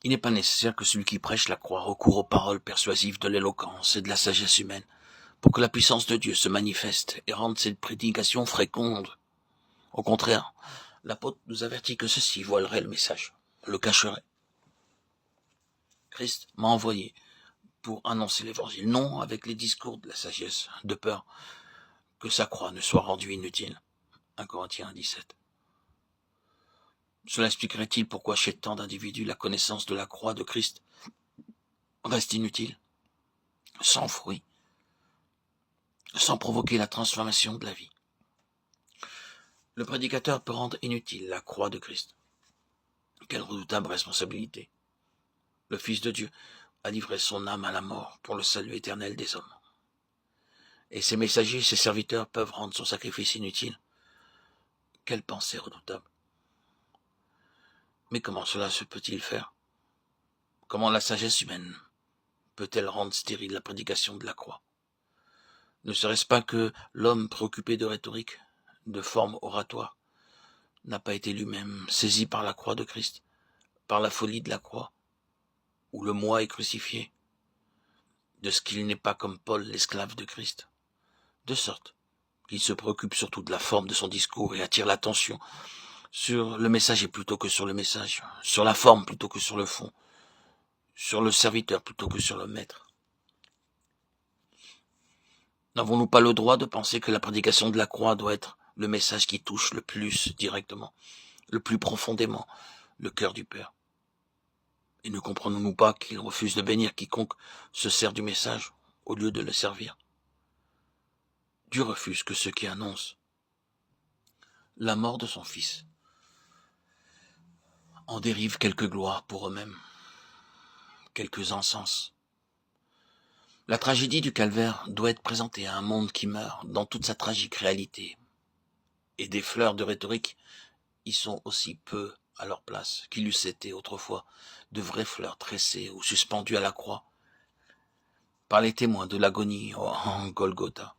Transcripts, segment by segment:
Il n'est pas nécessaire que celui qui prêche la croix recourt aux paroles persuasives de l'éloquence et de la sagesse humaine pour que la puissance de Dieu se manifeste et rende cette prédication féconde. Au contraire, l'apôtre nous avertit que ceci voilerait le message, le cacherait. Christ m'a envoyé pour annoncer l'évangile, non avec les discours de la sagesse, de peur que sa croix ne soit rendue inutile. 1 Corinthiens 17. Cela expliquerait-il pourquoi chez tant d'individus la connaissance de la croix de Christ reste inutile, sans fruit, sans provoquer la transformation de la vie. Le prédicateur peut rendre inutile la croix de Christ. Quelle redoutable responsabilité. Le Fils de Dieu a livré son âme à la mort pour le salut éternel des hommes. Et ses messagers, ses serviteurs peuvent rendre son sacrifice inutile. Quelle pensée redoutable. Mais comment cela se peut-il faire? Comment la sagesse humaine peut-elle rendre stérile la prédication de la croix? Ne serait-ce pas que l'homme préoccupé de rhétorique, de forme oratoire, n'a pas été lui-même saisi par la croix de Christ, par la folie de la croix, où le moi est crucifié, de ce qu'il n'est pas comme Paul, l'esclave de Christ, de sorte qu'il se préoccupe surtout de la forme de son discours et attire l'attention sur le messager plutôt que sur le message, sur la forme plutôt que sur le fond, sur le serviteur plutôt que sur le maître. N'avons-nous pas le droit de penser que la prédication de la croix doit être le message qui touche le plus directement, le plus profondément, le cœur du Père? Et ne comprenons-nous pas qu'il refuse de bénir quiconque se sert du message au lieu de le servir? Dieu refuse que ceux qui annoncent la mort de son Fils en dérivent quelques gloires pour eux-mêmes, quelques encens. La tragédie du calvaire doit être présentée à un monde qui meurt dans toute sa tragique réalité. Et des fleurs de rhétorique y sont aussi peu à leur place qu'il eussent été autrefois de vraies fleurs tressées ou suspendues à la croix par les témoins de l'agonie en Golgotha.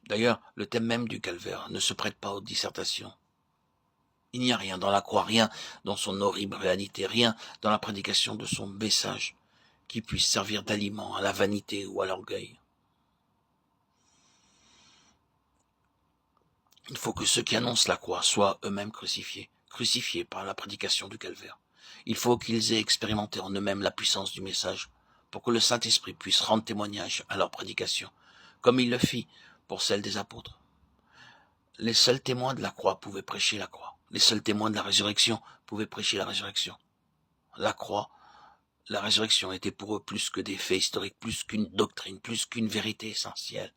D'ailleurs, le thème même du calvaire ne se prête pas aux dissertations. Il n'y a rien dans la croix, rien dans son horrible réalité, rien dans la prédication de son message qui puisse servir d'aliment à la vanité ou à l'orgueil. Il faut que ceux qui annoncent la croix soient eux-mêmes crucifiés par la prédication du calvaire. Il faut qu'ils aient expérimenté en eux-mêmes la puissance du message pour que le Saint-Esprit puisse rendre témoignage à leur prédication, comme il le fit pour celle des apôtres. Les seuls témoins de la croix pouvaient prêcher la croix. Les seuls témoins de la résurrection pouvaient prêcher la résurrection. La croix, la résurrection était pour eux plus que des faits historiques, plus qu'une doctrine, plus qu'une vérité essentielle.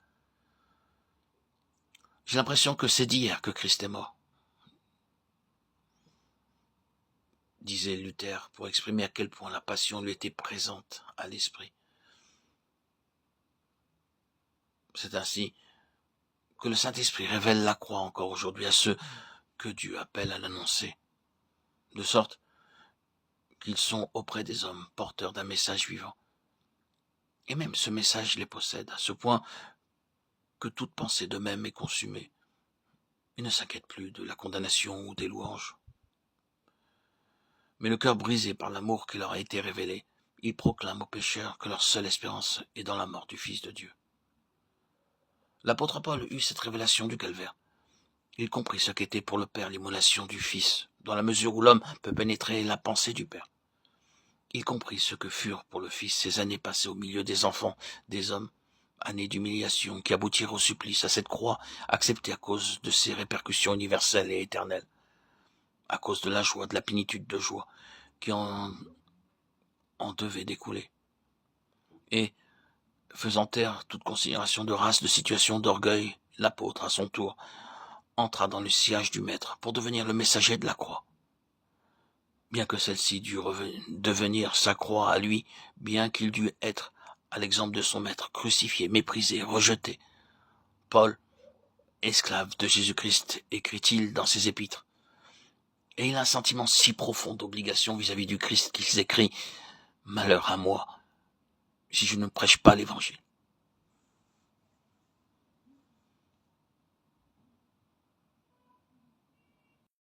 J'ai l'impression que c'est d'hier que Christ est mort, disait Luther, pour exprimer à quel point la passion lui était présente à l'esprit. C'est ainsi que le Saint-Esprit révèle la croix encore aujourd'hui à ceux que Dieu appelle à l'annoncer, de sorte qu'ils sont auprès des hommes porteurs d'un message vivant. Et même ce message les possède, à ce point que toute pensée d'eux-mêmes est consumée. Ils ne s'inquiètent plus de la condamnation ou des louanges. Mais le cœur brisé par l'amour qui leur a été révélé, ils proclament aux pécheurs que leur seule espérance est dans la mort du Fils de Dieu. L'apôtre Paul eut cette révélation du calvaire. Il comprit ce qu'était pour le Père l'immolation du Fils, dans la mesure où l'homme peut pénétrer la pensée du Père. Il comprit ce que furent pour le Fils ces années passées au milieu des enfants, des hommes, années d'humiliation qui aboutirent au supplice, à cette croix acceptée à cause de ses répercussions universelles et éternelles, à cause de la joie, de la plénitude de joie qui en devait découler. Et, faisant taire toute considération de race, de situation, d'orgueil, l'apôtre, à son tour, entra dans le sillage du Maître pour devenir le messager de la croix. Bien que celle-ci dût devenir sa croix à lui, bien qu'il dût être, à l'exemple de son Maître, crucifié, méprisé, rejeté. Paul, esclave de Jésus-Christ, écrit-il dans ses épîtres. Et il a un sentiment si profond d'obligation vis-à-vis du Christ qu'il s'écrie « Malheur à moi, si je ne prêche pas l'Évangile ».